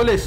Police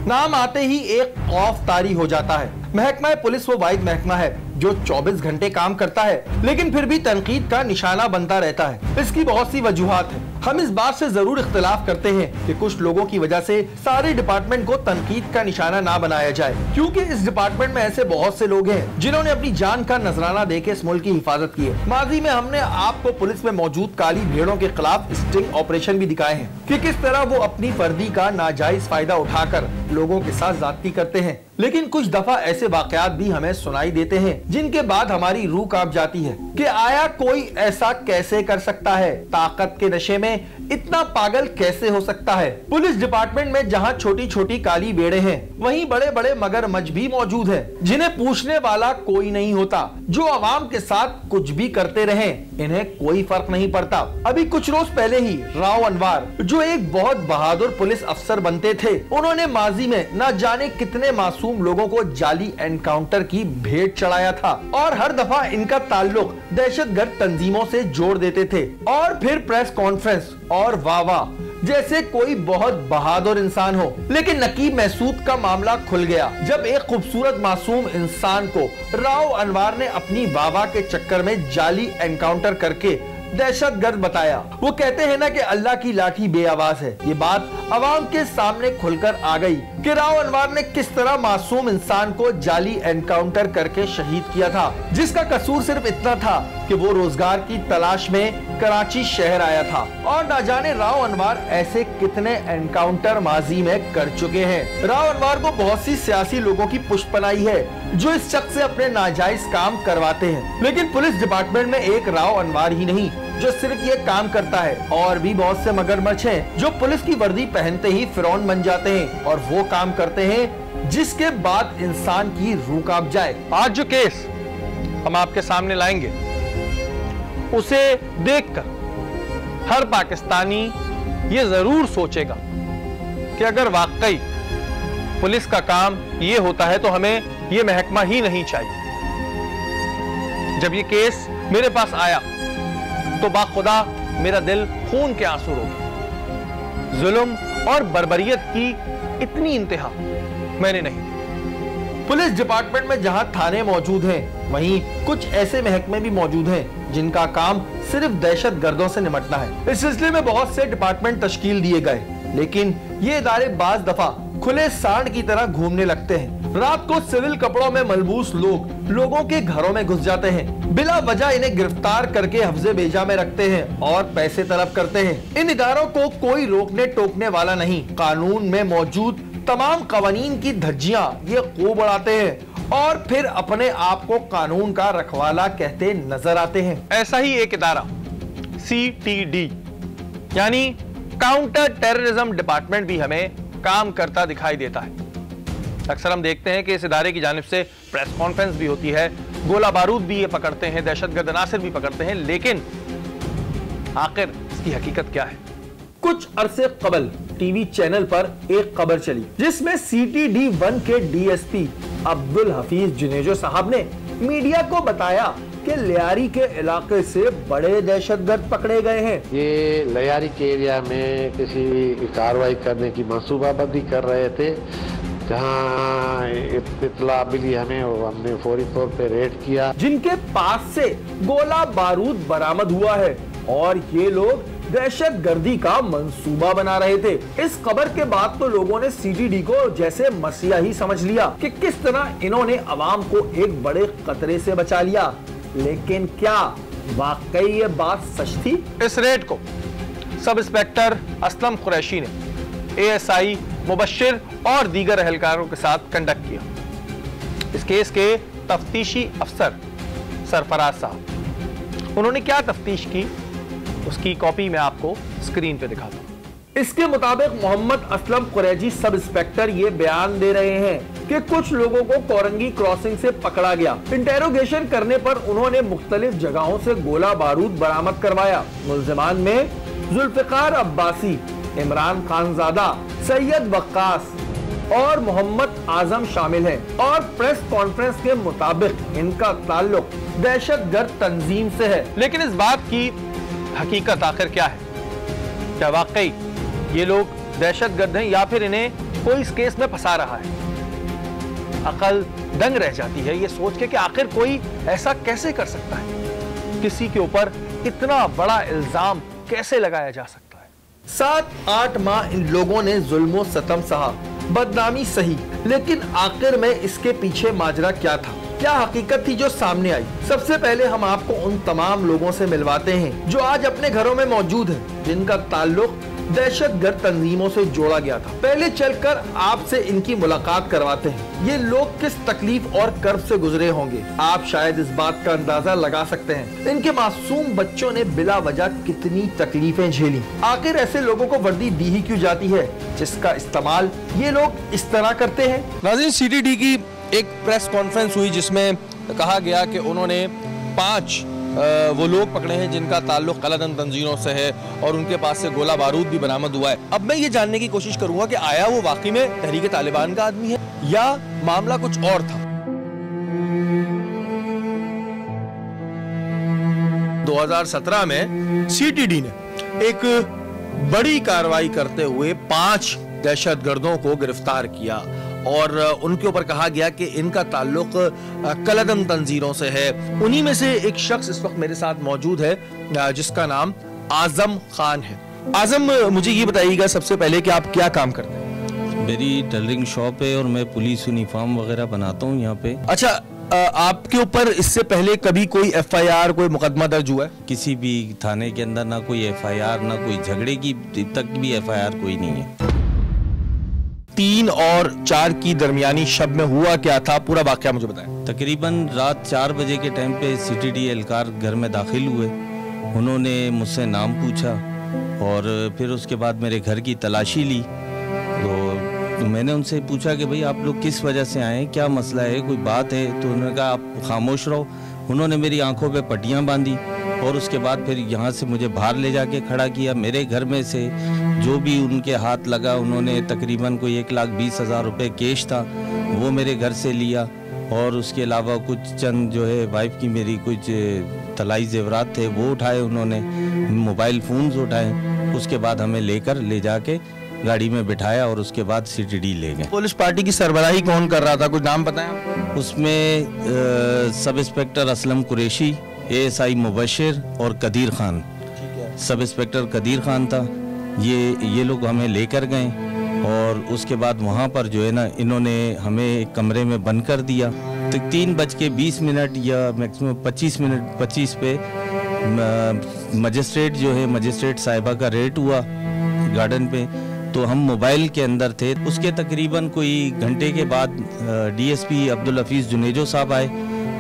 नाम आते ही एक खौफ तारी हो जाता है। महकमा पुलिस वो वाहिद महकमा है जो 24 घंटे काम करता है, लेकिन फिर भी तनकीद का निशाना बनता रहता है। इसकी बहुत सी वजूहात हैं। हम इस बात से जरूर इख्तिलाफ करते हैं कि कुछ लोगों की वजह से सारे डिपार्टमेंट को तनकीद का निशाना ना बनाया जाए, क्योंकि इस डिपार्टमेंट में ऐसे बहुत से लोग हैं जिन्होंने अपनी जान का नजराना देके इस मुल्क की हिफाजत की है। माजी में हमने आपको पुलिस में मौजूद काली भेड़ों के खिलाफ स्टिंग ऑपरेशन भी दिखाए हैं कि किस तरह वो अपनी वर्दी का नाजायज फायदा उठाकर लोगों के साथ ज्यादती करते हैं। लेकिन कुछ दफा ऐसे वाकयात भी हमें सुनाई देते हैं जिनके बाद हमारी रूह कांप जाती है कि आया कोई ऐसा कैसे कर सकता है, ताकत के नशे में इतना पागल कैसे हो सकता है। पुलिस डिपार्टमेंट में जहां छोटी छोटी काली भेड़ें हैं, वहीं बड़े बड़े मगरमच्छ भी मौजूद हैं, जिन्हें पूछने वाला कोई नहीं होता, जो आवाम के साथ कुछ भी करते रहे इन्हें कोई फर्क नहीं पड़ता। अभी कुछ रोज पहले ही राव अनवर, जो एक बहुत बहादुर पुलिस अफसर बनते थे, उन्होंने माजी में न जाने कितने मासूम लोगों को जाली एनकाउंटर की भेंट चढ़ाया था और हर दफा इनका ताल्लुक दहशतगर्द तंजीमों से जोड़ देते थे। और फिर प्रेस कॉन्फ्रेंस और वाह वाह जैसे कोई बहुत बहादुर इंसान हो। लेकिन नकीब महसूद का मामला खुल गया जब एक खूबसूरत मासूम इंसान को राव अनवर ने अपनी वाह के चक्कर में जाली एनकाउंटर करके दहशतगर्द बताया। वो कहते हैं ना कि अल्लाह की लाठी बेआवाज है। ये बात अवाम के सामने खुलकर आ गई कि राव अनवर ने किस तरह मासूम इंसान को जाली एनकाउंटर करके शहीद किया था, जिसका कसूर सिर्फ इतना था कि वो रोजगार की तलाश में कराची शहर आया था। और ना जाने राव अनवर ऐसे कितने एनकाउंटर माजी में कर चुके हैं। राव अनवर को बहुत सी सियासी लोगों की पुष्पनाई है जो इस शख्स से अपने नाजायज काम करवाते हैं। लेकिन पुलिस डिपार्टमेंट में एक राव अनवर ही नहीं जो सिर्फ ये काम करता है, और भी बहुत से मगरमच्छ हैं जो पुलिस की वर्दी पहनते ही फिरौन बन जाते हैं और वो काम करते हैं जिसके बाद इंसान की रूह कांप जाए। आज जो केस हम आपके सामने लाएंगे उसे देखकर हर पाकिस्तानी ये जरूर सोचेगा कि अगर वाकई पुलिस का काम ये होता है तो हमें ये महकमा ही नहीं चाहिए। जब ये केस मेरे पास आया तो बाखुदा मेरा दिल खून के आंसू रो गए। जुल्म और बर्बरियत की इतनी इंतहा मैंने नहीं देखी। पुलिस डिपार्टमेंट में जहां थाने मौजूद हैं, वहीं कुछ ऐसे महकमे भी मौजूद हैं जिनका काम सिर्फ दहशतगर्दों से निपटना है। इस सिलसिले में बहुत से डिपार्टमेंट तश्कील दिए गए, लेकिन ये इदारे बाज दफा खुले सांड की तरह घूमने लगते हैं। रात को सिविल कपड़ों में मलबूस लोग लोगों के घरों में घुस जाते हैं, बिला वजह इन्हें गिरफ्तार करके हफ्जे बेजा में रखते हैं और पैसे तलब करते हैं। इन इदारों को कोई रोकने टोकने वाला नहीं। कानून में मौजूद तमाम कवानीन की धज्जियां ये खूब उड़ाते हैं और फिर अपने आप को कानून का रखवाला कहते नजर आते हैं। ऐसा ही एक इदारा CTD यानी काउंटर टेररिज्म डिपार्टमेंट भी हमें काम करता दिखाई देता है। अक्सर हम देखते हैं कि इस इदारे की जानिब से प्रेस कॉन्फ्रेंस भी होती है, गोला बारूद भी ये पकड़ते हैं, दहशतगर्द अनासिर भी पकड़ते हैं, लेकिन आखिर इसकी हकीकत क्या है? कुछ अरसे कबल टीवी चैनल पर एक खबर चली जिसमें CTD 1 के DSP अब्दुल हफीज जुनेजो साहब ने मीडिया को बताया कि लियारी के इलाके से बड़े दहशतगर्द पकड़े गए हैं। ये लियारी के एरिया में किसी कार्रवाई करने की मंसूबाबंदी कर रहे थे। जहाँ इत्तला मिली हमें, हमने फौरी तौर पे रेड किया, जिनके पास से गोला बारूद बरामद हुआ है और ये लोग दहशतगर्दी का मंसूबा बना रहे थे। इस खबर के बाद तो लोगों ने CTD को जैसे मसीहा ही समझ लिया कि किस तरह इन्होंने अवाम को एक बड़े खतरे से बचा लिया। लेकिन क्या वाकई ये बात सच थी? इस रेड को सब इंस्पेक्टर असलम कुरैशी ने ASI मुबश्शिर और दीगर एहलकारों के साथ कंडक्ट किया। इस केस के तफ्तीशी अफसर सरफराज साहब, उन्होंने क्या तफ्तीश की उसकी कॉपी मैं आपको स्क्रीन पे दिखाता हूं। इसके मुताबिक मोहम्मद असलम कुरैशी सब इंस्पेक्टर ये बयान दे रहे हैं कि कुछ लोगों को कोरंगी क्रॉसिंग से पकड़ा गया। इंटेरोगेशन करने पर उन्होंने मुख्तलिफ जगहों से गोला बारूद बरामद करवाया। मुल्जिमान में जुल्फिकार अब्बासी, इमरान खानजादा, सैयद वक्कास और मोहम्मद आजम शामिल हैं और प्रेस कॉन्फ्रेंस के मुताबिक इनका ताल्लुक दहशतगर्द तंजीम से है। लेकिन इस बात की हकीकत आखिर क्या है? क्या वाकई ये लोग दहशतगर्द हैं या फिर इन्हें कोई इस केस में फंसा रहा है। अकल दंग रह जाती है ये सोच के कि आखिर कोई ऐसा कैसे कर सकता है, किसी के ऊपर इतना बड़ा इल्जाम कैसे लगाया जा सकता है। 7-8 माह इन लोगों ने जुल्मो सतम सहा, बदनामी सही, लेकिन आखिर में इसके पीछे माजरा क्या था, क्या हकीकत थी जो सामने आई। सबसे पहले हम आपको उन तमाम लोगों से मिलवाते हैं जो आज अपने घरों में मौजूद हैं, जिनका ताल्लुक दहशतगर्द तंजीमों से जोड़ा गया था। पहले चलकर आपसे इनकी मुलाकात करवाते हैं। ये लोग किस तकलीफ और कर्ब से गुजरे होंगे, आप शायद इस बात का अंदाजा लगा सकते हैं। इनके मासूम बच्चों ने बिला वजह कितनी तकलीफें झेली। आखिर ऐसे लोगों को वर्दी दी ही क्यों जाती है जिसका इस्तेमाल ये लोग इस तरह करते हैं। नाज़रीन, सीटीडी की एक प्रेस कॉन्फ्रेंस हुई जिसमें कहा गया कि उन्होंने 5 वो लोग पकड़े हैं जिनका ताल्लुक कालाधन तंजीमों से है और उनके पास से गोला बारूद भी बरामद हुआ है। अब मैं ये जानने की कोशिश करूंगा कि आया वो वाकई में तहरीक तालिबान का आदमी है या मामला कुछ और था। 2017 में सीटीडी ने एक बड़ी कार्रवाई करते हुए 5 दहशतगर्दों को गिरफ्तार किया और उनके ऊपर कहा गया कि इनका ताल्लुक कलदम तंजीरों से है। उन्हीं में से एक शख्स इस वक्त मेरे साथ मौजूद है जिसका नाम आजम खान है। आजम, मुझे ये बताइएगा सबसे पहले कि आप क्या काम करते हैं। मेरी टेलरिंग शॉप है और मैं पुलिस यूनिफॉर्म वगैरह बनाता हूँ यहाँ पे। अच्छा, आपके ऊपर इससे पहले कभी कोई FIR, कोई मुकदमा दर्ज हुआ है? किसी भी थाने के अंदर ना कोई FIR, ना कोई झगड़े की तक भी FIR कोई नहीं है। 3 और 4 की दरमियानी शब में हुआ क्या था, पूरा वाकया मुझे बताएं। तकरीबन रात 4 बजे के टाइम पे सीटीडी एहलकार घर में दाखिल हुए। उन्होंने मुझसे नाम पूछा और फिर उसके बाद मेरे घर की तलाशी ली। तो मैंने उनसे पूछा कि भाई आप लोग किस वजह से आए हैं, क्या मसला है, कोई बात है? तो उन्होंने कहा आप खामोश रहो। उन्होंने मेरी आंखों पे पट्टियां बांधी और उसके बाद फिर यहाँ से मुझे बाहर ले जाके खड़ा किया। मेरे घर में से जो भी उनके हाथ लगा, उन्होंने तकरीबन कोई 1,20,000 रुपये कैश था वो मेरे घर से लिया और उसके अलावा कुछ चंद जो है वाइफ की मेरी कुछ तलाई जेवरात थे वो उठाए उन्होंने, मोबाइल फ़ोन्स उठाए। उसके बाद हमें ले जाके गाड़ी में बिठाया और उसके बाद सीटीडी ले गए। पुलिस पार्टी की सरबराही कौन कर रहा था, कुछ नाम बताएं? उसमें sub inspector Aslam Qureshi, ASI Mubashir और कदीर खान। सब इंस्पेक्टर कदीर खान था। ये लोग हमें लेकर गए और उसके बाद वहाँ पर जो है ना इन्होंने हमें एक कमरे में बंद कर दिया। तो 3:20 या मैक्सिमम 25 पे मजिस्ट्रेट जो है मजिस्ट्रेट साहिबा का रेड हुआ गार्डन पे। तो हम मोबाइल के अंदर थे। उसके तकरीबन कोई घंटे के बाद DSP अब्दुल हफीज जुनेजो साहब आए।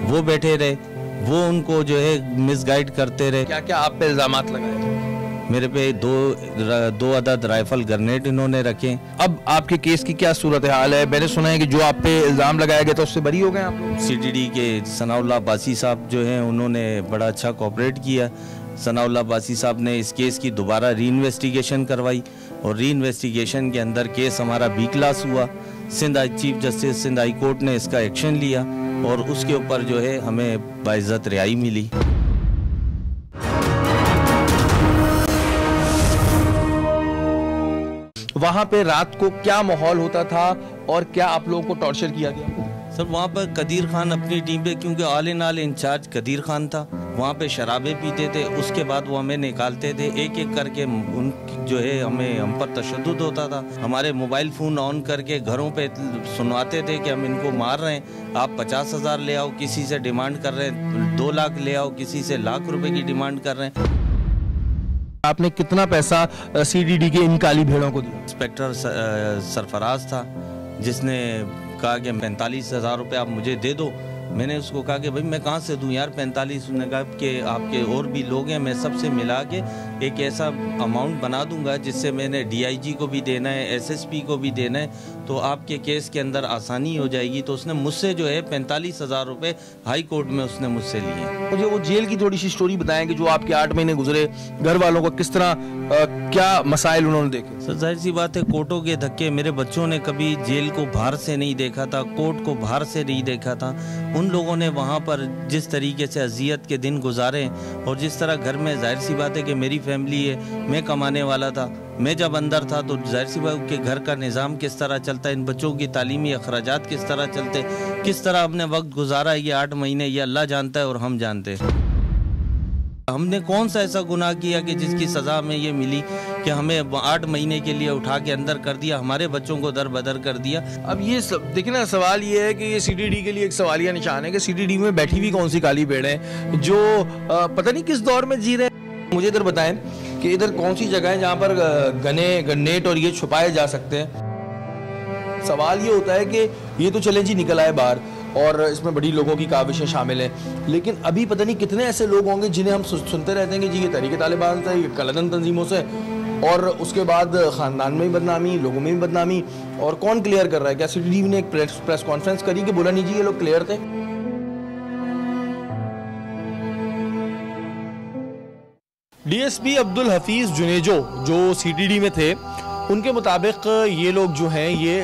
वो बैठे रहे, वो उनको जो है मिसगाइड करते रहे। क्या क्या आप पे इल्जामात लगाए? मेरे पे दो अदद राइफल ग्रेनेड इन्होंने रखे। अब आपके केस की क्या सूरत हाल है? मैंने सुना है कि जो आप पे इल्जाम लगाया गया था उससे बरी हो गए आप लोग। सीटीडी के सनाउल्लाह अब्बासी साहब जो हैं उन्होंने बड़ा अच्छा कोऑपरेट किया। सनाउल्लाह अब्बासी साहब ने इस केस की दोबारा री इन्वेस्टिगेशन करवाई और री इन्वेस्टिगेशन के अंदर केस हमारा B क्लास हुआ। Chief justice Sindh high court ने इसका एक्शन लिया और उसके ऊपर जो है हमें बाइज्जत रिहाई मिली। वहाँ पे रात को क्या माहौल होता था और क्या आप लोगों को टॉर्चर किया गया? सर वहाँ पर कदीर खान अपनी टीम पे, क्योंकि all in all incharge Qadir Khan था, वहाँ पे शराबें पीते थे। उसके बाद वो हमें निकालते थे एक एक करके। उन जो है हम पर तशद्दुद होता था। हमारे मोबाइल फ़ोन ऑन करके घरों पे सुनवाते थे कि हम इनको मार रहे हैं, आप 50,000 ले आओ, किसी से डिमांड कर रहे हैं 2 लाख ले आओ, किसी से लाख रुपए की डिमांड कर रहे हैं। आपने कितना पैसा सीटीडी के इन काली भेड़ों को दिया? इंस्पेक्टर सरफराज था जिसने कहा कि 45,000 रुपये आप मुझे दे दो। मैंने उसको कहा कि भाई मैं कहाँ से दूं यार 45। उसने कहा कि आपके और भी लोग हैं, मैं सबसे मिला के एक ऐसा अमाउंट बना दूंगा जिससे मैंने DIG को भी देना है, SSP को भी देना है, तो आपके केस के अंदर आसानी हो जाएगी। तो उसने मुझसे जो है 45,000 रुपये हाई कोर्ट में उसने मुझसे लिए। मुझे वो जेल की थोड़ी सी स्टोरी बताएं कि जो आपके 8 महीने गुजरे, घर वालों को किस तरह क्या मसाइल उन्होंने देखे? सर जाहिर सी बात है, कोर्टों के धक्के। मेरे बच्चों ने कभी जेल को बाहर से नहीं देखा था, कोर्ट को बाहर से नहीं देखा था। उन लोगों ने वहाँ पर जिस तरीके से अजियत के दिन गुजारे और जिस तरह घर में, जाहिर सी बात है कि मेरी फैमिली है, मैं कमाने वाला था, मैं जब अंदर था तो जाहिर सी बात के घर का निज़ाम किस तरह चलता है, इन बच्चों की तालीमी अखराजात किस तरह चलते, किस तरह हमने वक्त गुजारा ये 8 महीने, ये अल्लाह जानता है और हम जानते हैं। हमने कौन सा ऐसा गुनाह किया कि जिसकी सज़ा हमें ये मिली कि हमें 8 महीने के लिए उठा के अंदर कर दिया, हमारे बच्चों को दर बदर कर दिया। अब ये सब देखिए ना, सवाल ये है कि ये सीटीडी के लिए एक सवालिया निशान है कि सीटीडी में बैठी हुई कौन सी काली भेड़ है जो पता नहीं किस दौर में जी रहे हैं। मुझे इधर बताएं कि इधर कौन सी जगह है जहाँ पर गने गन्नेट और ये छुपाए जा सकते हैं। सवाल ये होता है कि ये तो चले जी निकल आए बाहर और इसमें बड़ी लोगों की काविशें शामिल हैं, लेकिन अभी पता नहीं कितने ऐसे लोग होंगे जिन्हें हम सुनते रहते हैं कि जी ये तहरीक तालिबान से, ये कलदन तंजीमों से, और उसके बाद ख़ानदान में भी बदनामी, लोगों में भी बदनामी। और कौन क्लियर कर रहा है? क्या सीटीडी ने एक प्रेस कॉन्फ्रेंस करी कि बोला नहीं जी ये लोग क्लियर थे? डीएसपी अब्दुल हफीज जुनेजो जो सीटीडी में थे, उनके मुताबिक ये लोग जो हैं ये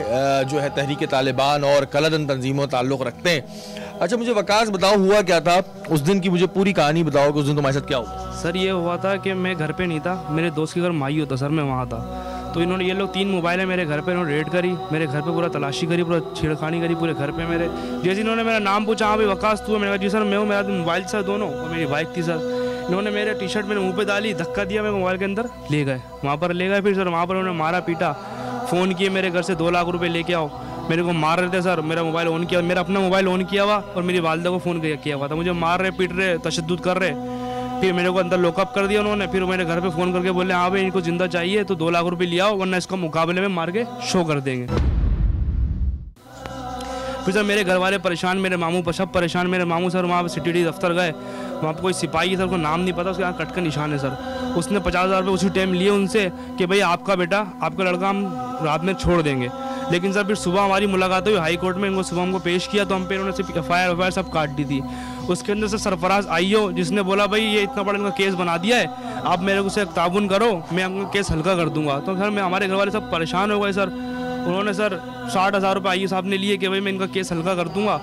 जो है तहरीक तालिबान और कलदन तंजीमों ताल्लुक़ रखते हैं। अच्छा मुझे वकास बताओ हुआ क्या था उस दिन की, मुझे पूरी कहानी बताओ कि उस दिन तुम्हारे साथ क्या हुआ। सर ये हुआ था कि मैं घर पे नहीं था, मेरे दोस्त के घर माई होता सर, मैं वहाँ था। तो इन्होंने ये लोग 3 मोबाइलें मेरे घर पे इन्होंने रेड करी, मेरे घर पे पूरा तलाशी करी, पूरा छेड़खानी करी पूरे घर पे मेरे। जैसे इन्होंने मेरा नाम पूछा, हाँ भाई वकास तू है, मैंने कहा जी सर मैं हूँ, मेरा मोबाइल सर दोनों और मेरी बाइक थी सर। इन्होंने मेरे टी शर्ट मेरे मुंह पे डाली, धक्का दिया, मेरे मोबाइल के अंदर ले गए, वहाँ पर ले गए। फिर सर वहाँ पर उन्होंने मारा पीटा, फ़ोन किए मेरे घर से 2 लाख रुपए लेके आओ, मेरे को मार रहे थे सर। मेरा मोबाइल ऑन किया, मेरा अपना मोबाइल ऑन किया हुआ और मेरी वालिदा को फ़ोन किया हुआ था, मुझे मार रहे, पीट रहे, तशद्दुद कर रहे। फिर मेरे को अंदर लॉकअप कर दिया उन्होंने। फिर मेरे घर पे फ़ोन करके बोले हाँ भाई इनको ज़िंदा चाहिए तो 2 लाख रुपये लिया हो वरना इसको मुकाबले में मार के शो कर देंगे। फिर सर मेरे घर वाले परेशान, मेरे मामू पर सब परेशान। मेरे मामू सर वहाँ पर सीटीडी दफ्तर गए, वहाँ पर कोई सिपाही सर को नाम नहीं पता, उसके यहाँ कट का निशान है सर। उसने 50,000 रुपये उसी टाइम लिए उनसे कि भाई आपका बेटा, आपका लड़का हम रात में छोड़ देंगे। लेकिन सर फिर सुबह हमारी मुलाकात हुई हाई कोर्ट में, इनको सुबह हमको पेश किया तो हम पे इन्होंने सिर्फ FIR सब काट दी थी। उसके अंदर से सरफराज आईओ जिसने बोला भाई ये इतना बड़ा इनका केस बना दिया है, आप मेरे को से ताउन करो, मैं आपका केस हल्का कर दूंगा। तो सर मैं हमारे घर वाले सब परेशान हो गए सर। उन्होंने सर 60,000 रुपये आईओ साहब ने लिए कि भाई मैं इनका केस हल्का कर दूंगा,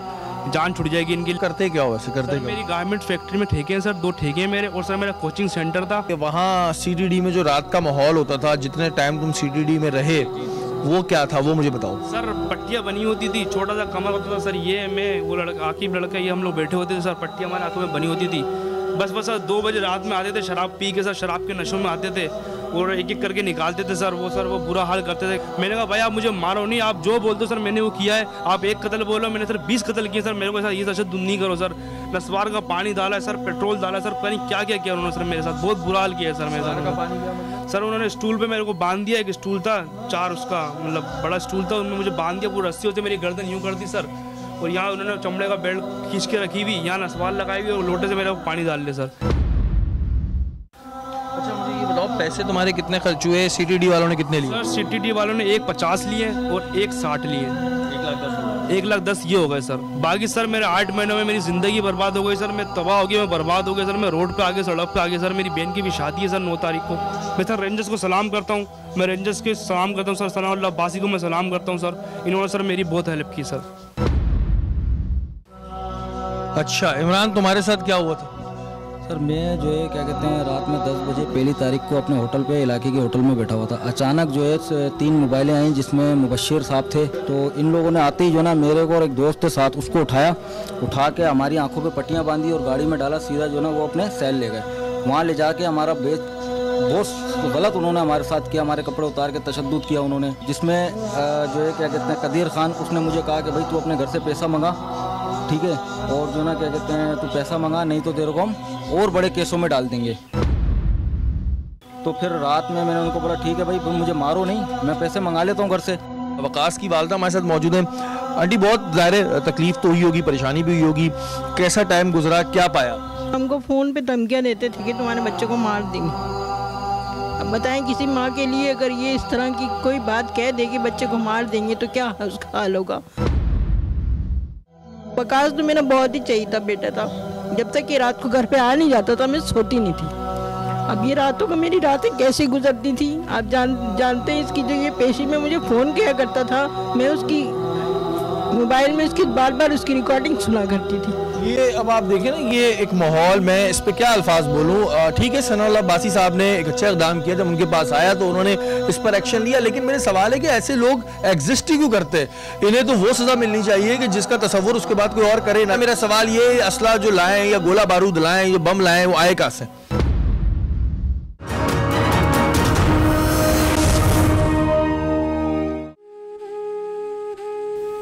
जान छुट जाएगी इनकी। करते क्या हो वैसे? करते मेरी गारमेंट फैक्ट्री में ठेके हैं सर, 2 ठेके हैं मेरे, और सर मेरा कोचिंग सेंटर था। वहाँ सीटीडी में जो रात का माहौल होता था, जितने टाइम तुम सीटीडी में रहे, वो क्या था वो मुझे बताओ। सर पट्टियाँ बनी होती थी, छोटा सा कमर होता था सर, ये मैं वो लड़का आकिब लड़का ये हम लोग बैठे होते थे सर, पट्टियाँ हमारे आंखों में बनी होती थी। बस सर 2 बजे रात में आते थे, शराब पी के सर, शराब के नशों में आते थे और एक एक करके निकालते थे सर वो बुरा हाल करते थे। मैंने कहा भाई आप मुझे मारो नहीं, आप जो बोलते हो सर मैंने वो किया है, आप 1 कत्ल बोलो, मैंने सर 20 कत्ल किए सर, मेरे को सर ये तशद्दुद नहीं करो सर। नस्वार का पानी डाला है सर, पेट्रोल डाला है सर, पता नहीं क्या क्या किया उन्होंने सर मेरे साथ, बहुत बुरा हाल किया है सर मेरे साथ। सर उन्होंने स्टूल पे मेरे को बांध दिया, एक स्टूल था 4 उसका मतलब बड़ा स्टूल था, उनमें मुझे बांध दिया, पूरी रस्सी होती मेरी गर्दन यूँ कर दी सर, और यहाँ उन्होंने चमड़े का बेल्ट खींच के रखी हुई, यहाँ नस्वार लगाई हुई और लोटे से मेरे को पानी डाल दिया सर। अच्छा मुझे ये बताओ पैसे तुम्हारे कितने खर्च हुए, सीटीडी वालों ने कितने लिए? सर सीटीडी वालों ने एक 50 लिए और एक 60 लिए, 1,10,000 ये हो गए सर। बाकी सर मेरे 8 महीनों में मेरी ज़िंदगी बर्बाद हो गई सर, मैं तबाह हो गया, मैं बर्बाद हो गया सर, मैं रोड पे आगे सड़क पे आगे सर। मेरी बहन की भी शादी है सर 9 तारीख को। मैं सर रेंजर्स को सलाम करता हूँ, मैं रेंजर्स के सलाम करता हूँ सर, सलाम अल्लाह बासी को मैं सलाम करता हूँ सर, इन्होंने सर मेरी बहुत हेल्प की सर। अच्छा इमरान तुम्हारे साथ क्या हुआ था? सर मैं जो है क्या कहते हैं रात में 10 बजे 1 तारीख को अपने होटल पे, इलाके के होटल में बैठा हुआ था। अचानक जो है 3 मोबाइलें आई जिसमें मुबश्शिर साहब थे। तो इन लोगों ने आते ही जो ना मेरे को और एक दोस्त के साथ उसको उठा के हमारी आंखों पे पट्टियां बांधी और गाड़ी में डाला, सीधा जो ना वो अपने सेल ले गए। वहाँ ले जाके हमारा बहुत गलत उन्होंने हमारे साथ किया, हमारे कपड़े उतार के तशद्दुद किया उन्होंने। जिसमें जो है क्या कहते हैं कदीर खान, उसने मुझे कहा कि भाई तू अपने घर से पैसा मंगा, ठीक है, और जो ना क्या कहते हैं तू पैसा मंगा नहीं तो तेरे को हम और बड़े केसों में डाल देंगे। तो फिर रात में मैंने उनको बोला ठीक है भाई मुझे मारो नहीं, मैं पैसे मंगा लेता हूँ घर से। वकास की वालदा हमारे साथ मौजूद है। आंटी बहुत ज़ाहिर तकलीफ तो हुई होगी, परेशानी भी हुई होगी, कैसा टाइम गुजरा, क्या पाया? हमको फ़ोन पे धमकियाँ देते थे कि तुम्हारे बच्चे को मार देंगे। अब बताएं किसी माँ के लिए अगर ये इस तरह की कोई बात कह दे कि बच्चे को मार देंगे तो क्या उसका हाल होगा। वकास तो मेरा बहुत ही चाहिए था बेटा था, जब तक ये रात को घर पे आ नहीं जाता था मैं सोती नहीं थी। अब ये रातों को मेरी रातें कैसे गुजरती थी आप जानते हैं। इसकी जो ये पेशी में मुझे फ़ोन किया करता था, मैं उसकी मोबाइल में उसकी बार बार उसकी रिकॉर्डिंग सुना करती थी। ये अब आप देखें ना, ये एक माहौल, मैं इस पे क्या अल्फाज बोलूं। ठीक है, सनाउल्लाह अब्बासी साहब ने एक अच्छा इक़दाम किया, जब उनके पास आया तो उन्होंने इस पर एक्शन लिया, लेकिन मेरे सवाल है कि ऐसे लोग एग्जिस्ट ही क्यों करते हैं? इन्हें तो वो सजा मिलनी चाहिए कि जिसका तसव्वुर उसके बाद कोई और करे ना। मेरा सवाल ये, असला जो लाएं या गोला बारूद लाएं, जो बम लाएं, वो आए कहां से?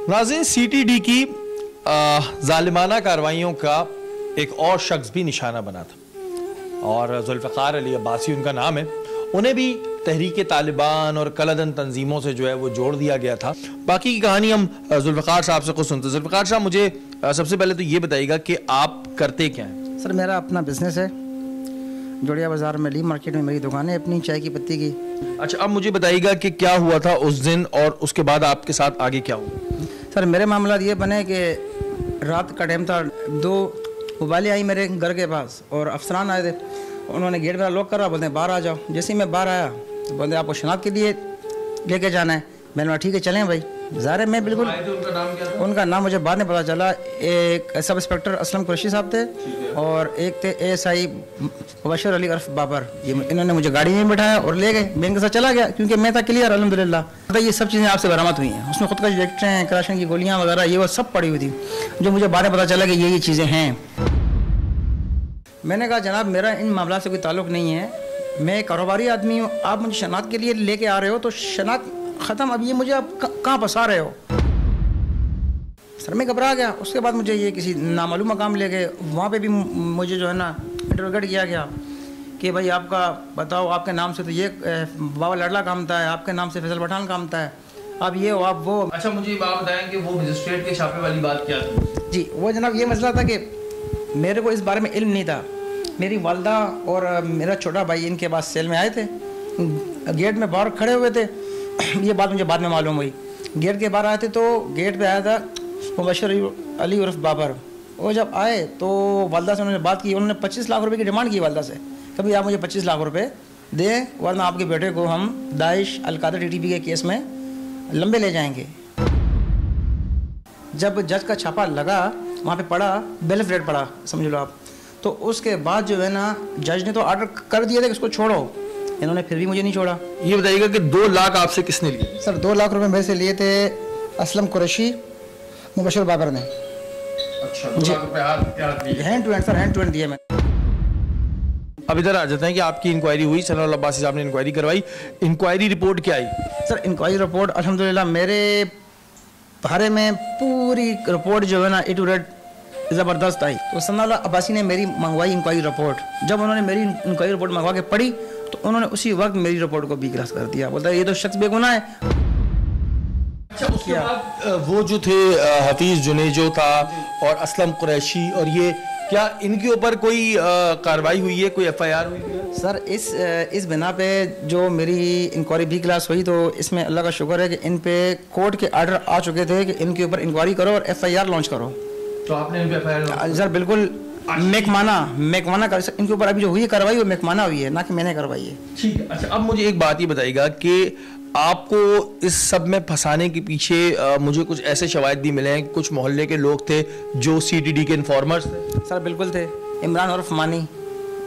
नाज़रीन, सीटीडी की जालिमाना कार्रवाइयों का एक और शख्स भी निशाना बना था और जुल्फ़िकार अली अब्बासी उनका नाम है। उन्हें भी तहरीक तालिबान और कलदन तंजीमों से जो है वो जोड़ दिया गया था। बाकी की कहानी हम जुल्फ़िकार साहब से खुद सुनते हैं। जुल्फ़िकार साहब, मुझे सबसे पहले तो ये बताइएगा कि आप करते क्या हैं? सर, मेरा अपना बिजनेस है, जोड़िया बाज़ार में ली मार्केट में मेरी दुकान है अपनी चाय की पत्ती की। अच्छा, अब मुझे बताइएगा कि क्या हुआ था उस दिन और उसके बाद आपके साथ आगे क्या हुआ? सर, मेरे मामला ये बने कि रात का टाइम था, 2 मोबाइलें आई मेरे घर के पास और अफसरान आए थे। उन्होंने गेट मेरा लॉक करा, बोलते हैं बाहर आ जाओ। जैसे ही मैं बाहर आया तो बोलते आपको शनाख्त के लिए लेके जाना है। मैंने कहा ठीक है चलें भाई। ज़ाहिर है मैं बिल्कुल, उनका नाम मुझे बाद में पता चला। एक सब इंस्पेक्टर असलम कुरैशी साहब थे और एक थे ASI मुबशर अली उर्फ बाबर। ये इन्होंने मुझे गाड़ी में बिठाया और ले गए। मैं इनके साथ चला गया क्योंकि मैं था क्लियर अल्हम्दुलिल्लाह। तो ये सब चीज़ें आपसे बरामद हुई हैं। उसमें खुद का इंजेक्शन, कराशन की गोलियाँ वगैरह ये वो सब पड़ी हुई थी, जो मुझे बाद में पता चला कि ये चीज़ें हैं। मैंने कहा जनाब, मेरा इन मामला से कोई ताल्लुक़ नहीं है, मैं कारोबारी आदमी हूँ। आप मुझे शनाख्त के लिए लेके आ रहे हो तो शनाख्त ख़त्म, अब ये मुझे आप कहाँ फंसा रहे हो? सर, मैं घबरा गया। उसके बाद मुझे ये किसी नामालूम मकाम ले गए। वहाँ पे भी मुझे जो है ना इंटरोगेट किया गया कि भाई आपका बताओ, आपके नाम से तो ये बाबा लड़ला कामता है, आपके नाम से फैसल पठान कामता है, आप ये हो आप वो। अच्छा, मुझे बात बताएं कि वो मजिस्ट्रेट के छापे वाली बात क्या थी? जी, वो जनाब ये मसला था कि मेरे को इस बारे में इल्म नहीं था। मेरी वालदा और मेरा छोटा भाई इनके पास सेल में आए थे, गेट में बाहर खड़े हुए थे। ये बात मुझे बाद में मालूम हुई। गेट के बाहर आए थे तो गेट पे आया था मुबशर अली उर्फ बाबर। वो जब आए तो वालदा से उन्होंने बात की। उन्होंने 25 लाख रुपए की डिमांड की वालदा से, कभी आप मुझे 25 लाख रुपए दें वरना आपके बेटे को हम दाइश अलकायदा TTP के केस में लंबे ले जाएंगे। जब जज का छापा लगा वहाँ पे पड़ा, बेल ऑफ डेट पड़ा समझ लो आप, तो उसके बाद जो है ना जज ने तो ऑर्डर कर दिया था कि उसको छोड़ो। इन्होंने फिर भी मुझे नहीं छोड़ा। ये बताइएगा कि 2 लाख आपसे किसने लिए? सर, 2 लाख रुपए मेरे से लिए थे असलम कुरैशी मुबशर बाबर ने। अच्छा, 2 लाख रुपए hand to hand sir, hand to hand दिए मैंने। अब इधर आ जाते हैं कि आपकी इंक्वायरी हुई, सनाउल्लाह अब्बासी साहब ने इंक्वायरी करवाई। इंक्वायरी रिपोर्ट क्या आई? सर, इंक्वायरी रिपोर्ट अल्हम्दुलिल्लाह मेरे बारे में पूरी रिपोर्ट जो है ना A to Z ज़बरदस्त आई। तो सनाउल्लाह अब्बासी ने मेरी मंगवाई इंक्वायरी रिपोर्ट। जब उन्होंने मेरी इंक्वायरी रिपोर्ट मंगवा के पढ़ी तो उन्होंने उसी वक्त मेरी रिपोर्ट को B क्लास कर दिया। बोलता है ये तो शख्स बेगुनाह है। अच्छा, उसके बाद वो जो थे हफीज जुनेजो था और असलम कुरैशी, और ये क्या इनके ऊपर कोई कार्रवाई हुई है, कोई FIR हुई है? सर, इस बिना पे जो मेरी इंक्वायरी B क्लास हुई तो इसमें अल्लाह का शुक्र है कि इन पे कोर्ट के आर्डर आ चुके थे कि इनके ऊपर इंक्वायरी करो और FIR लॉन्च करो। तो आपने इन पे FIR? सर बिल्कुल, मेकमाना कर इनके ऊपर अभी जो हुई कार्रवाई वो मेकमाना हुई है, ना कि मैंने करवाई है। ठीक है। अच्छा, अब मुझे एक बात ये बताइएगा कि आपको इस सब में फंसाने के पीछे मुझे कुछ ऐसे शवाहिद भी मिले हैं, कुछ मोहल्ले के लोग थे जो CTD के इन्फॉर्मर्स थे? सर बिल्कुल थे। इमरान उर्फ मानी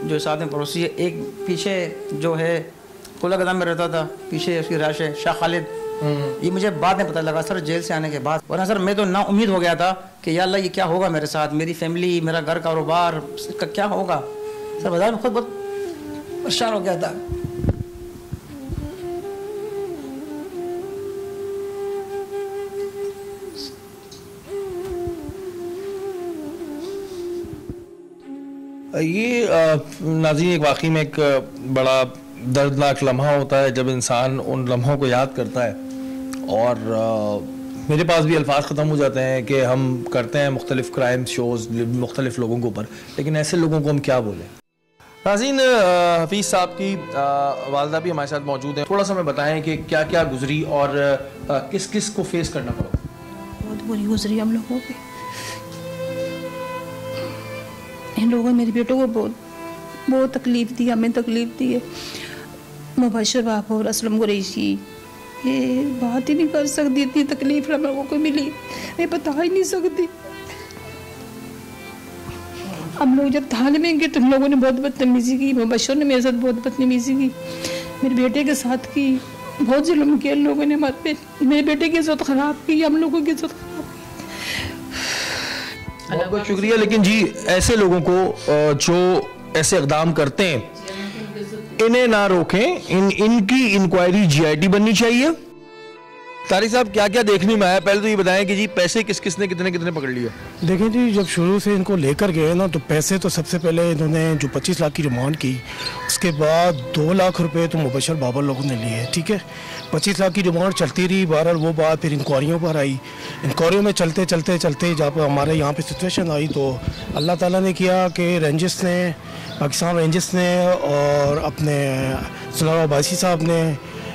जो साथ में पड़ोसी है, एक पीछे जो है कोला गदाम में रहता था, पीछे उसकी राश है शाह खालिद। ये मुझे बाद में पता लगा सर, जेल से आने के बाद। वरना सर मैं तो ना उम्मीद हो गया था कि या अल्लाह ये क्या होगा मेरे साथ, मेरी फैमिली, मेरा घर कारोबार, इसका क्या होगा। सर बाजार में खुद बहुत परेशान हो गया था। ये नाज़रीन एक वाकई में एक बड़ा दर्दनाक लम्हा होता है जब इंसान उन लम्हों को याद करता है, और मेरे पास भी अल्फाज ख़त्म हो जाते हैं कि हम करते हैं मुख्तलिफ़ क्राइम शोज़ मुख्तलिफ़ लोगों के ऊपर, लेकिन ऐसे लोगों को हम क्या बोलें। नाज़रीन, हफीज़ साहब की वालदा भी हमारे साथ मौजूद हैं। थोड़ा सा हमें बताएं कि क्या क्या गुजरी और किस किस को फेस करना पड़ा? बहुत बुरी गुजरी हम लोगों की। इन लोगों ने मेरे बेटों को बहुत तकलीफ़ दी, हमें तकलीफ़ दी है। मुबशर बाबर, असलम कुरैशी, ये बात ही नहीं कर सकती, इतनी तकलीफ हम लोगों को मिली मैं बता ही नहीं सकती। हम लोग जब थाने में गए तो हम लोगों ने बहुत बदतमीजी की, मुबशर ने मेरे साथ बहुत बदतमीजी की, मेरे बेटे के साथ की, बहुत जुल्म किया लोगों ने हमारे पे, मेरे बेटे की इज्जत खराब की, हम लोगों की इज्जत खराब की। बहुत बहुत शुक्रिया। लेकिन जी ऐसे लोगों को जो ऐसे इक़दाम करते हैं इन्हें ना रोकें, इनकी इंक्वायरी जीआईटी बननी चाहिए। तारिक साहब क्या क्या देखने में आया, पहले तो ये बताएं कि जी पैसे किस किस ने कितने कितने पकड़ लिए? देखें जी, जब शुरू से इनको लेकर गए ना तो पैसे तो सबसे पहले इन्होंने जो 25 लाख की डिमांड की, उसके बाद 2 लाख रुपए तो मुबशर बाबर लोगों ने लिए, ठीक है। 25 लाख की डिमांड चलती रही, बहरहाल वो बात फिर इंक्वायरियों पर आई। इंक्वायरियों में चलते चलते चलते जब हमारे यहाँ पे सिचुएशन आई तो अल्लाह ताला ने किया कि रेंजर्स ने, पाकिस्तान रेंजर्स ने और अपने सुनारा अब्बासी साहब ने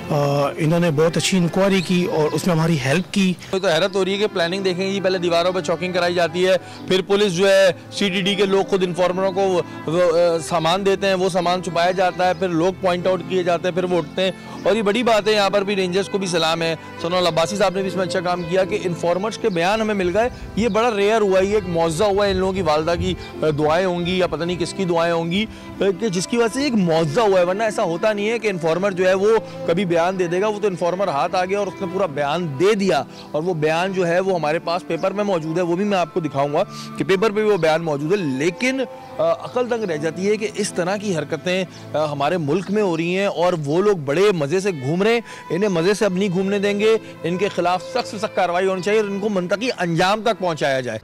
इन्होंने बहुत अच्छी इंक्वायरी की और उसमें हमारी हेल्प की। तो हैरत हो रही है कि प्लानिंग देखेंगे जी, पहले दीवारों पे चौकिंग कराई जाती है, फिर पुलिस जो है सीटीडी के लोग खुद इन्फॉर्मरों को सामान देते हैं, वो सामान छुपाया जाता है, फिर लोग पॉइंट आउट किए जाते हैं, फिर वो उठते हैं। और ये बड़ी बात है, यहाँ पर भी रेंजर्स को भी सलाम है, सोनल अब्बासी साहब ने भी इसमें अच्छा काम किया कि इन्फॉर्मर्स के बयान हमें मिल गए। ये बड़ा रेयर हुआ, ये एक मौजा हुआ, इन लोगों की वालदा की दुआएं होंगी या पता नहीं किसकी दुआएं होंगी कि जिसकी वजह से एक मौजा हुआ है, वरना ऐसा होता नहीं है कि इन्फॉर्मर जो है वो कभी बयान दे देगा। वो तो इन्फॉर्मर हाथ आ गया और उसने पूरा बयान दे दिया, और वो बयान जो है वो हमारे पास पेपर में मौजूद है, वो भी मैं आपको दिखाऊंगा कि पेपर पे भी वो बयान मौजूद है। लेकिन अकल तंग रह जाती है कि इस तरह की हरकतें हमारे मुल्क में हो रही हैं और वो लोग बड़े मज़े से घूम रहे हैं। इन्हें मज़े से अब नहीं घूमने देंगे, इनके खिलाफ सख्त से सख्त कार्रवाई होनी चाहिए और इनको मंतकी अंजाम तक पहुंचाया जाए।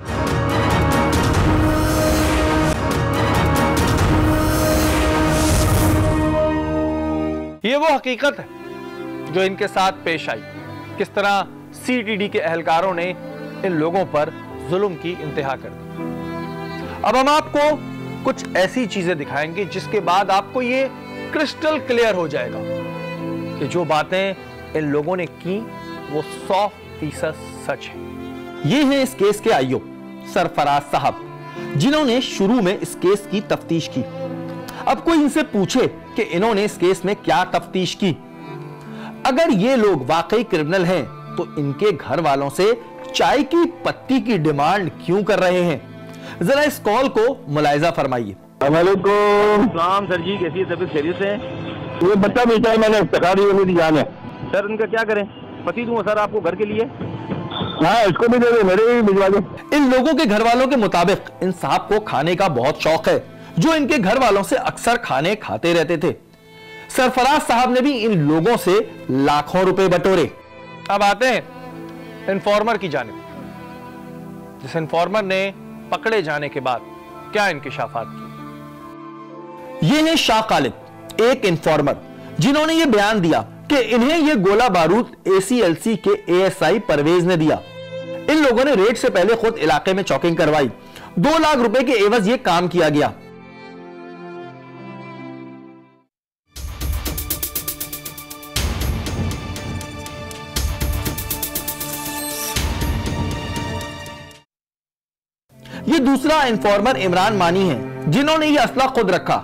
ये वो हकीकत है जो इनके साथ पेश आई, किस तरह सीटीडी के एहलकारों ने इन लोगों पर जुल्म की इंतहा कर दी। अब हम आपको कुछ ऐसी चीजें दिखाएंगे जिसके बाद आपको ये क्रिस्टल क्लियर हो जाएगा कि जो बातें इन लोगों ने की वो 100% सच है। ये हैं इस केस के आईओ सरफराज साहब, जिन्होंने शुरू में इस केस की तफ्तीश की। अब कोई इनसे पूछे कि इन्होंने इस केस में क्या तफ्तीश की, अगर ये लोग वाकई क्रिमिनल हैं तो इनके घर वालों से चाय की पत्ती की डिमांड क्यों कर रहे हैं? जरा इस कॉल को मुलाहिजा फरमाइए। सलाम सर जी, कैसी तबीयत खैरियत से? ये बच्चा बेचा है मैंने, इफ्तिखारी मेरी जान है सर। उनका क्या करें, पति दूंगा सर आपको घर के लिए? हाँ, इसको भी दे दे, मेरे भी भिजवा दो। इन लोगों के घर वालों के मुताबिक इन साहब को खाने का बहुत शौक है, जो इनके घर वालों से अक्सर खाने खाते रहते थे। सरफराज साहब ने भी इन लोगों से लाखों रुपए बटोरे। अब आते हैं इन्फॉर्मर की जानिब, जिस इन्फॉर्मर ने पकड़े जाने के बाद क्या इंकिशाफात की। ये है शाह खालिद, एक इन्फॉर्मर जिन्होंने ये बयान दिया कि इन्हें ये गोला बारूद ACLC के ASI परवेज ने दिया। इन लोगों ने रेड से पहले खुद इलाके में चौकिंग करवाई, 2 लाख रुपए के एवज ये काम किया गया। ये दूसरा इन्फॉर्मर इमरान मानी है, जिन्होंने ये असला खुद रखा।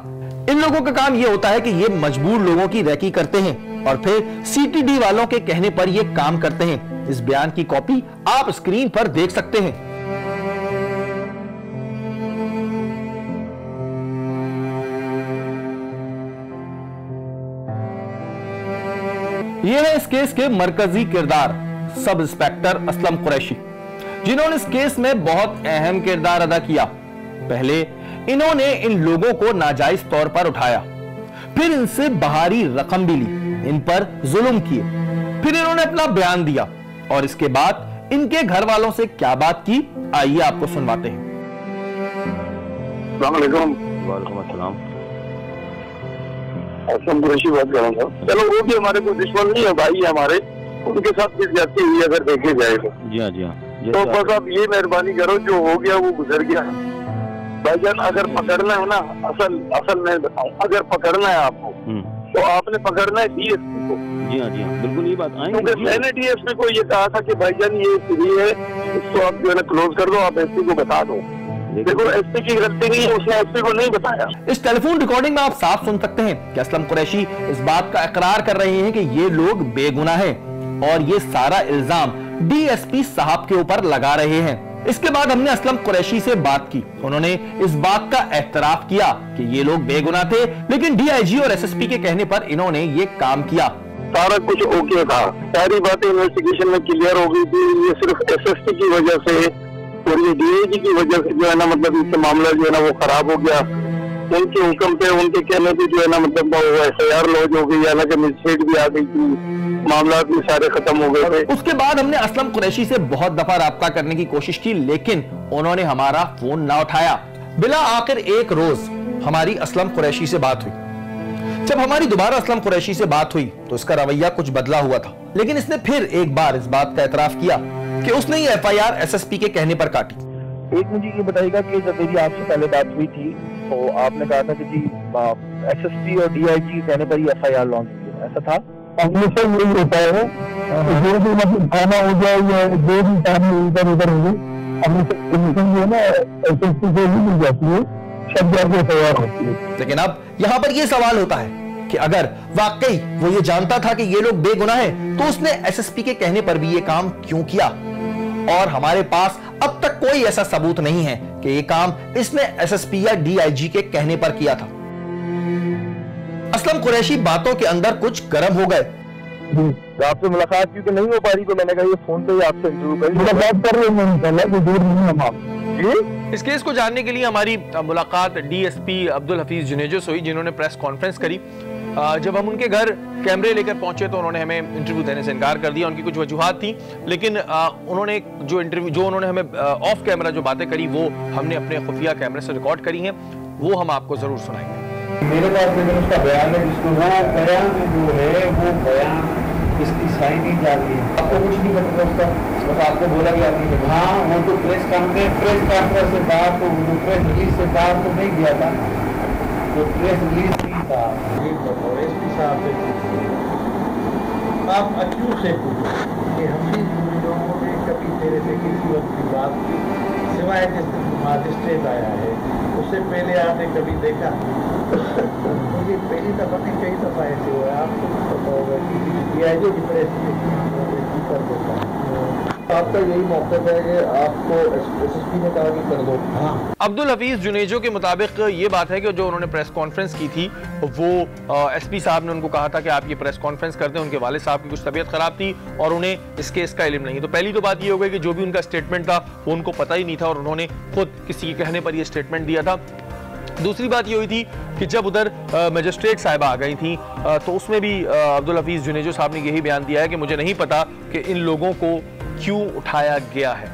इन लोगों का काम ये होता है कि ये मजबूर लोगों की रैकी करते हैं और फिर सीटीडी वालों के कहने पर ये काम करते हैं। इस बयान की कॉपी आप स्क्रीन पर देख सकते हैं। ये है इस केस के मरकजी किरदार सब इंस्पेक्टर असलम कुरैशी, जिन्होंने इस केस में बहुत अहम किरदार अदा किया। पहले इन्होंने इन लोगों को नाजायज तौर पर उठाया, फिर इनसे बाहरी रकम भी ली, इन पर जुल्म किए, फिर इन्होंने अपना बयान दिया और इसके बाद इनके घर वालों से क्या बात की, आइए आपको सुनवाते हैं। वालेकुम अस्सलाम। असलम कुरैशी बात कर रहा हूँ। चलो, वो भी हमारे को दुश्मन नहीं है, भाई है हमारे, उनके साथ भी ज्यादती हुई अगर देखे जाए तो। जी हाँ, जी हाँ। तो बस आप ये मेहरबानी करो, जो हो गया वो गुजर गया भाईजान। अगर पकड़ना है ना, असल मैं बताऊं, अगर पकड़ना है आपको तो आपने पकड़ना है DSP को। जी हाँ, जी हाँ, बिल्कुल ये बात आएंगे। क्योंकि मैंने DSP को ये कहा था कि भाईजान ये फ्री है, इसको आप जो है ना क्लोज कर दो, आप SP को बता दो। देखो, SP की गलती नहीं है, उसने SP को नहीं बताया। इस टेलीफोन रिकॉर्डिंग में आप साफ सुन सकते हैं कि असलम कुरैशी इस बात का इकरार कर रहे हैं कि ये लोग बेगुनाह हैं। और ये सारा इल्जाम डीएसपी साहब के ऊपर लगा रहे हैं। इसके बाद हमने असलम कुरैशी से बात की। उन्होंने इस बात का एतराफ किया कि ये लोग बेगुनाह थे, लेकिन डीआईजी और एसएसपी के कहने पर इन्होंने ये काम किया। सारा कुछ ओके था, सारी बातें इन्वेस्टिगेशन में क्लियर हो गई थी। ये सिर्फ एसएसपी की वजह से और ये डीआईजी की वजह से जो है ना, मतलब इसका मामला जो है ना वो खराब हो गया। उनके हुक्म पे, उनके कहने पे जो है ना, मतलब एफआईआर लॉन्च हो गई, हालांकि मजिस्ट्रेट भी आ गई थी, मामला भी सारे खत्म हो गए थे। उसके बाद हमने असलम कुरैशी से बहुत दफा राब्ता करने की कोशिश की, लेकिन उन्होंने हमारा फोन ना उठाया। बिला आखिर एक रोज हमारी असलम कुरैशी से बात हुई। जब हमारी दोबारा असलम कुरैशी से बात हुई तो इसका रवैया कुछ बदला हुआ था, लेकिन इसने फिर एक बार इस बात का एतराफ किया कि उसने ये एफआईआर एसएसपी के कहने पर काटी। एक मुझे ये बताइएगा कि जब मेरी आपसे पहले बात हुई थी तो आपने कहा था कि जी एसएसपी और डीआईजी कहने पर ही एफआईआर लॉन्च की, ऐसा था? हमेशा यही होता है, जो भी मतलब थाना हो जाए या जो भी थाना इधर उधर हो जाए, हमेशा कमीशन जो है ना एसएसपी से ही मिल जाती है, सब जगह तैयार होती है। लेकिन अब यहाँ पर यह सवाल होता है कि अगर वाकई वो ये जानता था कि ये लोग बेगुनाह हैं, तो उसने एसएसपी के कहने पर भी ये काम क्यों किया? और हमारे पास अब तक कोई ऐसा सबूत नहीं है कि ये काम इसने एसएसपी या डीआईजी के कहने पर किया था। असलम कुरैशी बातों के अंदर कुछ गर्म हो गए। आपसे मुलाकात क्योंकि नहीं हो पा रही तो मैंने कहा ये फोन पे ही आपसे इंटरव्यू करी, मुलाकात कर रहे हैं, कोई दूर नहीं हम आप जी। इस केस को जानने के लिए हमारी मुलाकात डीएसपी अब्दुल हफीज जुनेजो से हुई, जिन्होंने प्रेस कॉन्फ्रेंस करी। जब हम उनके घर कैमरे लेकर पहुंचे तो उन्होंने हमें इंटरव्यू देने से इनकार कर दिया। उनकी कुछ वजूहात थी, लेकिन उन्होंने जो उन्होंने हमें ऑफ कैमरा जो बातें करी वो हमने अपने खुफिया कैमरे से रिकॉर्ड करी हैं, वो हम आपको जरूर सुनाएंगे। मेरे पास लेकिन उसका बयान है, जिसको वो बयान जो है वो बयान इसकी साइन नहीं जा रही है। आपको कुछ नहीं पता उसका, बस आपको बोला गया कि हाँ वो तो प्रेस कॉन्फ्रेंस से बाहर, तो प्रेस रिलीज से बाहर तो नहीं गया था, तो प्रेस रिलीज नहीं था। एसपी साहब से पूछिए, आप अक्यूज से पूछो कि हम भी लोगों ने कभी तेरे से किसी वक्त की बात की, सिवाय जिस दिन मजिस्ट्रेट आया है, उससे पहले आपने कभी देखा? मुझे पहली दफा नहीं, कई दफा ऐसे हुआ है, आपको पता होगा कि डीआईजी की प्रेस कर देता है। आपका यही मौका है कि आपको एसएसपी ने कहा कि कर दो। हाँ। अब्दुल हफीज जुनेजो के मुताबिक ये बात है कि जो उन्होंने प्रेस कॉन्फ्रेंस की थी वो एसपी साहब ने उनको कहा था कि आप ये प्रेस कॉन्फ्रेंस करते हैं। उनके वालिद साहब की कुछ तबीयत खराब थी और उन्हें इस केस का इल्म नहीं। तो पहली तो बात ये हो गई कि जो भी उनका स्टेटमेंट था वो उनको पता ही नहीं था और उन्होंने खुद किसी के कहने पर ये स्टेटमेंट दिया था। दूसरी बात ये हुई थी कि जब उधर मजिस्ट्रेट साहिबा आ गई थी तो उसमें भी अब्दुल हफीज जुनेजो साहब ने यही बयान दिया है कि मुझे नहीं पता कि इन लोगों को क्यों उठाया गया है।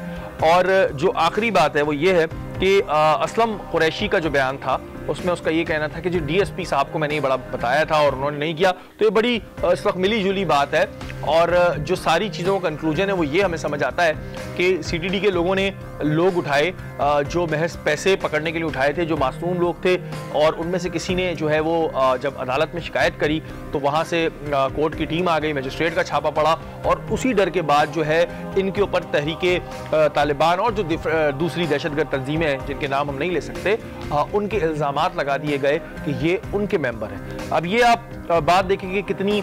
और जो आखिरी बात है वो ये है कि असलम कुरैशी का जो बयान था उसमें उसका ये कहना था कि जो डीएसपी साहब को मैंने ये बड़ा बताया था और उन्होंने नहीं किया। तो ये बड़ी इस वक्त मिली जुली बात है और जो सारी चीज़ों का कंक्लूजन है वो ये हमें समझ आता है कि सीटीडी के लोगों ने लोग उठाए जो महज पैसे पकड़ने के लिए उठाए थे, जो मासूम लोग थे, और उनमें से किसी ने जो है वो जब अदालत में शिकायत करी तो वहाँ से कोर्ट की टीम आ गई, मजिस्ट्रेट का छापा पड़ा और उसी डर के बाद जो है इनके ऊपर तहरीके तालिबान और जो दूसरी दहशतगर्द तंजीमें हैं जिनके नाम हम नहीं ले सकते, उनके इल्ज़ामात लगा दिए गए कि ये उनके मेंबर हैं। अब ये आप बात देखेंगे कितनी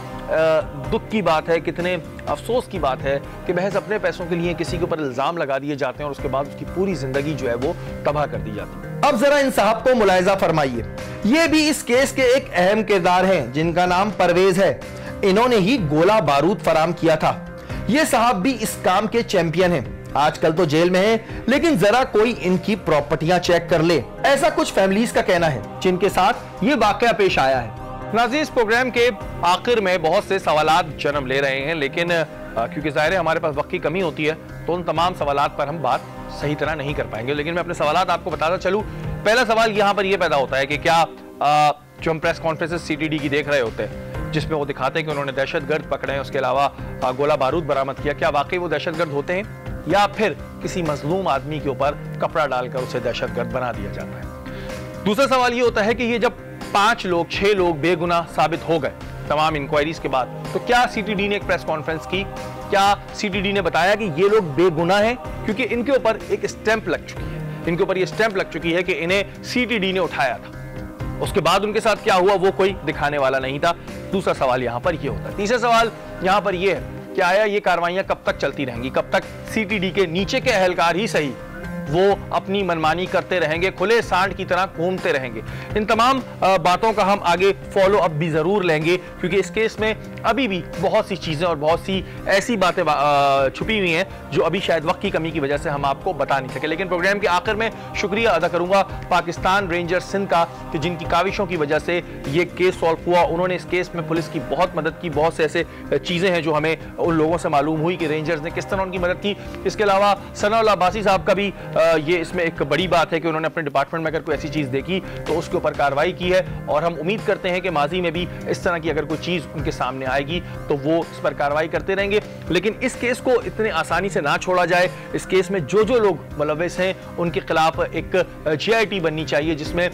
दुख की बात है, कितने अफसोस की बात है कि महज अपने पैसों के लिए किसी के ऊपर इल्जाम लगा दिए जाते हैं और उसके बाद उसकी पूरी जिंदगी जो है वो तबाह कर दी जाती है। अब जरा इन साहब को मुलाहिजा फरमाइए, ये भी इस केस के एक अहम किरदार हैं जिनका नाम परवेज है। इन्होंने ही गोला बारूद फराम किया था। ये साहब भी इस काम के चैंपियन हैं। आजकल तो जेल में है, लेकिन जरा कोई इनकी प्रॉपर्टियां चेक कर ले, ऐसा कुछ फैमिलीज का कहना है जिनके साथ ये वाकया पेश आया है। नाज़रीन, इस प्रोग्राम के आखिर में बहुत से सवालात जन्म ले रहे हैं, लेकिन क्योंकि ज़ाहिर है हमारे पास वक्त की कमी होती है तो उन तमाम सवालात पर हम बात सही तरह नहीं कर पाएंगे। लेकिन मैं अपने सवालात आपको बताता चलूँ। पहला सवाल यहाँ पर यह पैदा होता है कि क्या जो हम प्रेस कॉन्फ्रेंसेस सीटीडी की देख रहे होते हैं जिसमें वो दिखाते हैं कि उन्होंने दहशतगर्द पकड़े हैं, उसके अलावा गोला बारूद बरामद किया, क्या वाकई वो दहशतगर्द होते हैं या फिर किसी मजलूम आदमी के ऊपर कपड़ा डालकर उसे दहशतगर्द बना दिया जाता है। दूसरा सवाल ये होता है कि ये जब 5 लोग 6 लोग बेगुनाह साबित हो गए तमाम इंक्वायरीज के बाद, तो क्या सीटीडी ने एक प्रेस कॉन्फ्रेंस की? क्या सीटीडी ने बताया कि ये लोग बेगुनाह हैं? क्योंकि इनके ऊपर एक स्टैंप लग चुकी है, इनके ऊपर ये स्टैंप लग चुकी है कि इन्हें सीटीडी ने उठाया था। उसके बाद उनके साथ क्या हुआ वो कोई दिखाने वाला नहीं था। दूसरा सवाल यहां पर ये होता है। तीसरा सवाल यहां पर ये है कि आया ये कार्रवाइयां कब तक चलती रहेंगी, कब तक सीटीडी के नीचे के एहलकार ही सही वो अपनी मनमानी करते रहेंगे, खुले सांड की तरह घूमते रहेंगे। इन तमाम बातों का हम आगे फॉलो अप भी जरूर लेंगे, क्योंकि इस केस में अभी भी बहुत सी चीजें और बहुत सी ऐसी बातें छुपी हुई हैं जो अभी शायद वक्त की कमी की वजह से हम आपको बता नहीं सके। लेकिन प्रोग्राम के आखिर में शुक्रिया अदा करूंगा पाकिस्तान रेंजर्स सिंध का, कि जिनकी काविशों की वजह से ये केस सॉल्व हुआ। उन्होंने इस केस में पुलिस की बहुत मदद की। बहुत से ऐसे चीजें हैं जो हमें उन लोगों से मालूम हुई कि रेंजर्स ने किस तरह उनकी मदद की। इसके अलावा सनाउल्लाह अब्बासी साहब का भी ये इसमें एक बड़ी बात है कि उन्होंने अपने डिपार्टमेंट में अगर कोई ऐसी चीज देखी तो उसके ऊपर कार्रवाई की है, और हम उम्मीद करते हैं कि माजी में भी इस तरह की अगर कोई चीज उनके सामने आएगी तो वो इस पर कार्रवाई करते रहेंगे। लेकिन इस केस को इतने आसानी से ना छोड़ा जाए। इस केस में जो जो लोग मुलव्विस हैं उनके खिलाफ एक GIT बननी चाहिए, जिसमें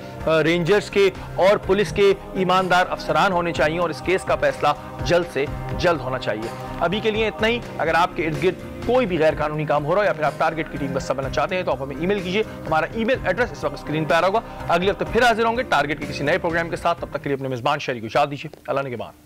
रेंजर्स के और पुलिस के ईमानदार अफसरान होने चाहिए, और इस केस का फैसला जल्द से जल्द होना चाहिए। अभी के लिए इतना ही। अगर आपके इर्द गिर्द कोई भी गैर कानूनी काम हो रहा है या फिर आप टारगेट की टीम का हिस्सा बनना चाहते हैं तो आप हमें ईमेल कीजिए। हमारा ईमेल एड्रेस इस वक्त स्क्रीन पर आ रहा होगा। अगले हफ्ते फिर हाजिर होंगे टारगेट के किसी नए प्रोग्राम के साथ। तब तक के लिए अपने मेजबान शहरी को इजाजत दीजिए। अल्लाह ने के बाद।